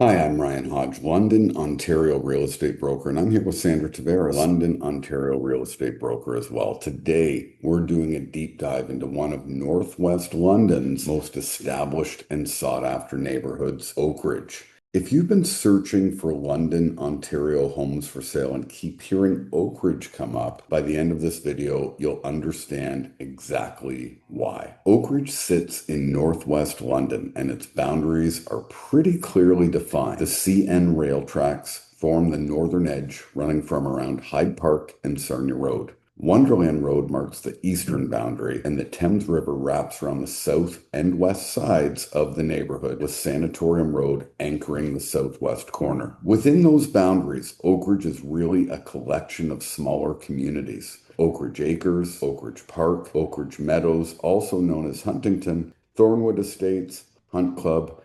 Hi, I'm Ryan Hodge, London, Ontario real estate broker, and I'm here with Sandra Tavares, London, Ontario real estate broker as well. Today, we're doing a deep dive into one of Northwest London's most established and sought after neighborhoods, Oakridge. If you've been searching for London, Ontario homes for sale and keep hearing Oakridge come up, by the end of this video, you'll understand exactly why. Oakridge sits in northwest London and its boundaries are pretty clearly defined. The CN rail tracks form the northern edge running from around Hyde Park and Sarnia Road. Wonderland Road marks the eastern boundary, and the Thames River wraps around the south and west sides of the neighborhood, with Sanatorium Road anchoring the southwest corner. Within those boundaries, Oakridge is really a collection of smaller communities. Oakridge Acres, Oakridge Park, Oakridge Meadows, also known as Huntington, Thornwood Estates, Hunt Club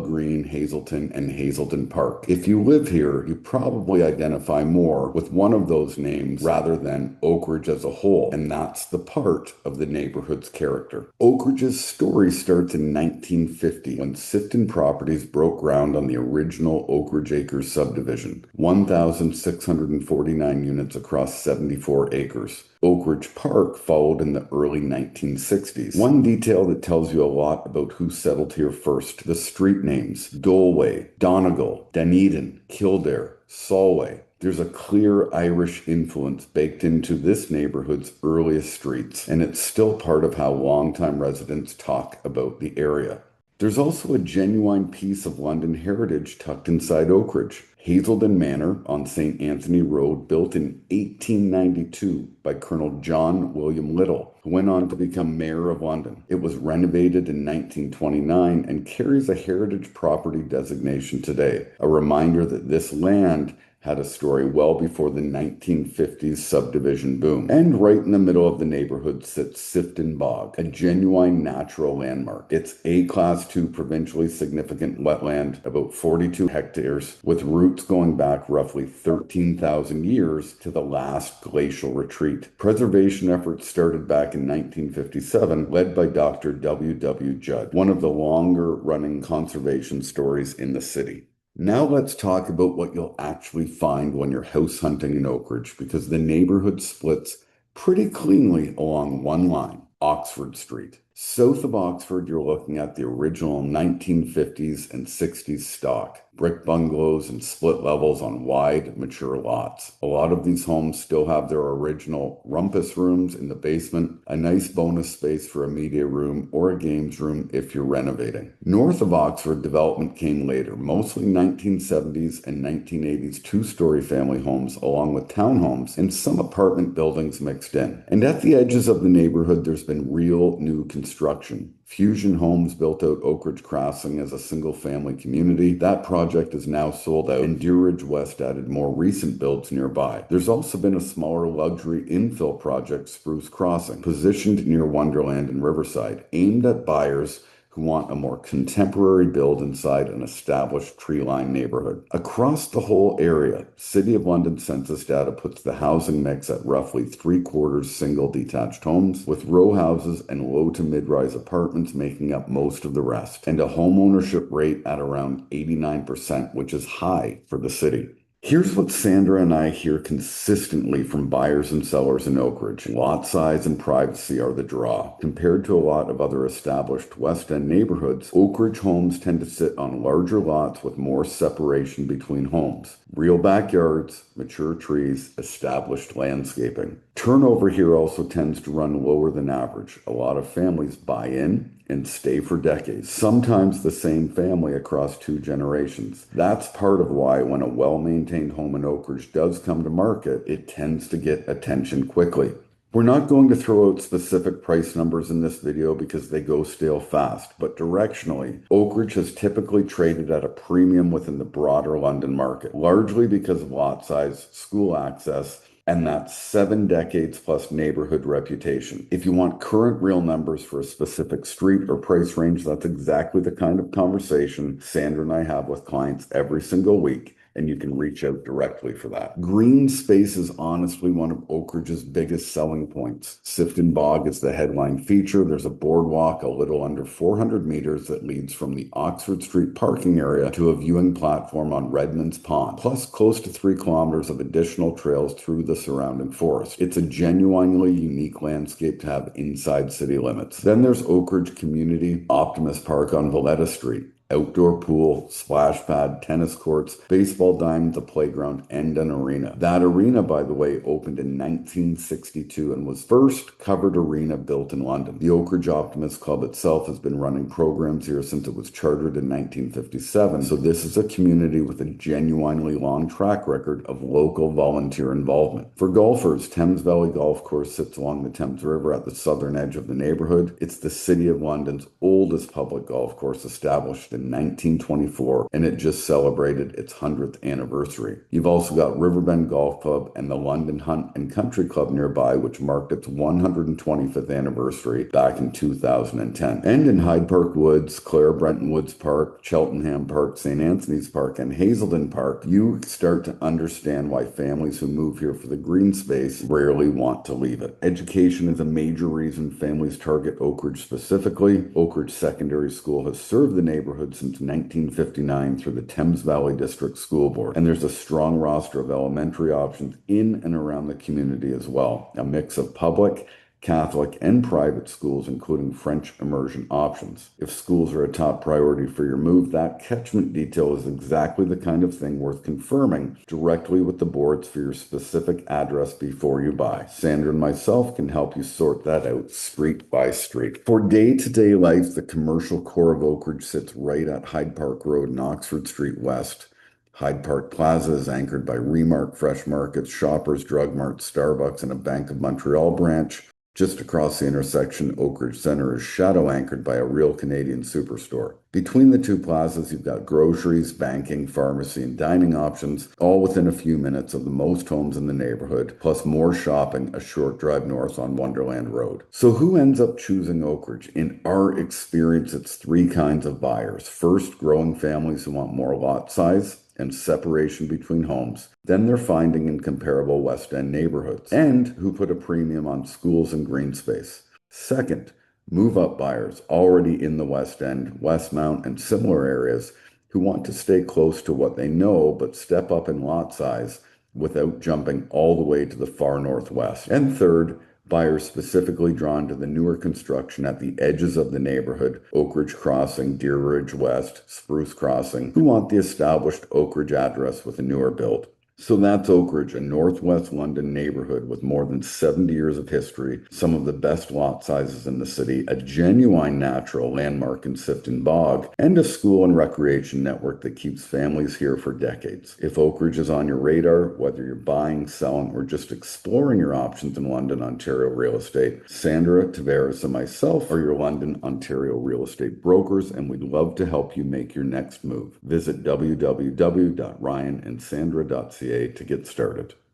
Green, Hazelden, and Hazelden Park. If you live here, you probably identify more with one of those names rather than Oakridge as a whole, and that's the part of the neighborhood's character. Oakridge's story starts in 1950 when Sifton Properties broke ground on the original Oakridge Acres subdivision, 1,649 units across 74 acres. Oakridge Park followed in the early 1960s. One detail that tells you a lot about who settled here first: the street names: Dolway, Donegal, Dunedin, Kildare, Solway. There's a clear Irish influence baked into this neighborhood's earliest streets, and it's still part of how longtime residents talk about the area. There's also a genuine piece of London heritage tucked inside Oakridge. Hazelden Manor on St. Anthony Road, built in 1892 by Colonel John William Little, who went on to become Mayor of London. It was renovated in 1929 and carries a heritage property designation today, a reminder that this land had a story well before the 1950s subdivision boom. And right in the middle of the neighborhood sits Sifton Bog, a genuine natural landmark. It's a Class 2 provincially significant wetland, about 42 hectares, with roots going back roughly 13,000 years to the last glacial retreat. Preservation efforts started back in 1957, led by Dr. W. W. Judd, one of the longer-running conservation stories in the city. Now let's talk about what you'll actually find when you're house hunting in Oakridge, because the neighborhood splits pretty cleanly along one line: Oxford Street. South of Oxford, you're looking at the original 1950s and 60s stock: brick bungalows and split levels on wide, mature lots. A lot of these homes still have their original rumpus rooms in the basement, a nice bonus space for a media room or a games room if you're renovating. North of Oxford, development came later, mostly 1970s and 1980s two-story family homes, along with townhomes and some apartment buildings mixed in. And at the edges of the neighborhood, there's been real new construction. Fusion Homes built out Oakridge Crossing as a single-family community. That project is now sold out, and Deer Ridge West added more recent builds nearby. There's also been a smaller luxury infill project, Spruce Crossing, positioned near Wonderland and Riverside, aimed at buyers who want a more contemporary build inside an established tree-lined neighborhood. Across the whole area, City of London census data puts the housing mix at roughly 3/4 single-detached homes, with row houses and low to mid-rise apartments making up most of the rest, and a homeownership rate at around 89%, which is high for the city. Here's what Sandra and I hear consistently from buyers and sellers in Oakridge: lot size and privacy are the draw. Compared to a lot of other established West End neighborhoods, Oakridge homes tend to sit on larger lots with more separation between homes. Real backyards, mature trees, established landscaping. Turnover here also tends to run lower than average. A lot of families buy in and stay for decades, sometimes the same family across 2 generations. That's part of why when a well-maintained home in Oakridge does come to market, it tends to get attention quickly. We're not going to throw out specific price numbers in this video because they go stale fast, but directionally, Oakridge has typically traded at a premium within the broader London market, largely because of lot size, school access, and that 7 decades plus neighborhood reputation. If you want current real numbers for a specific street or price range, that's exactly the kind of conversation Sandra and I have with clients every single week. and you can reach out directly for that. Green space is honestly one of Oakridge's biggest selling points. Sifton Bog is the headline feature. There's a boardwalk a little under 400 meters that leads from the Oxford Street parking area to a viewing platform on Redmond's Pond, plus close to 3 kilometers of additional trails through the surrounding forest. It's a genuinely unique landscape to have inside city limits. Then there's Oakridge Community Optimist Park on Valletta Street. Outdoor pool, splash pad, tennis courts, baseball diamond, a playground, and an arena. That arena, by the way, opened in 1962 and was first covered arena built in London. The Oakridge Optimist Club itself has been running programs here since it was chartered in 1957, so this is a community with a genuinely long track record of local volunteer involvement. For golfers, Thames Valley Golf Course sits along the Thames River at the southern edge of the neighborhood. It's the City of London's oldest public golf course, established in 1924, and it just celebrated its 100th anniversary. You've also got Riverbend Golf Club and the London Hunt and Country Club nearby, which marked its 125th anniversary back in 2010. And in Hyde Park Woods, Clare Brenton Woods Park, Cheltenham Park, St. Anthony's Park, and Hazelden Park, you start to understand why families who move here for the green space rarely want to leave it. Education is a major reason families target Oakridge specifically. Oakridge Secondary School has served the neighborhood since 1959 through the Thames Valley District School Board, and there's a strong roster of elementary options in and around the community as well, a mix of public, Catholic, and private schools, including French immersion options. If schools are a top priority for your move, that catchment detail is exactly the kind of thing worth confirming directly with the boards for your specific address before you buy. Sandra and myself can help you sort that out street by street. For day-to-day life, the commercial core of Oakridge sits right at Hyde Park Road and Oxford Street West. Hyde Park Plaza is anchored by ReMark Fresh Markets, Shoppers Drug Mart, Starbucks, and a Bank of Montreal branch. Just across the intersection, Oakridge Center is shadow anchored by a real Canadian Superstore. Between the two plazas, you've got groceries, banking, pharmacy, and dining options, all within a few minutes of the most homes in the neighborhood, plus more shopping a short drive north on Wonderland Road. So who ends up choosing Oakridge? In our experience, it's 3 kinds of buyers. First, growing families who want more lot size and separation between homes than they're finding in comparable West End neighborhoods, and who put a premium on schools and green space. Second, move-up buyers already in the West End, Westmount, and similar areas who want to stay close to what they know but step up in lot size without jumping all the way to the far northwest. And third, buyers specifically drawn to the newer construction at the edges of the neighborhood, Oakridge Crossing, Deer Ridge West, Spruce Crossing, who want the established Oakridge address with a newer build. So that's Oakridge, a northwest London neighborhood with more than 70 years of history, some of the best lot sizes in the city, a genuine natural landmark in Sifton Bog, and a school and recreation network that keeps families here for decades. If Oakridge is on your radar, whether you're buying, selling, or just exploring your options in London, Ontario real estate, Sandra Tavares and myself are your London, Ontario real estate brokers, and we'd love to help you make your next move. Visit www.ryanandsandra.ca to get started.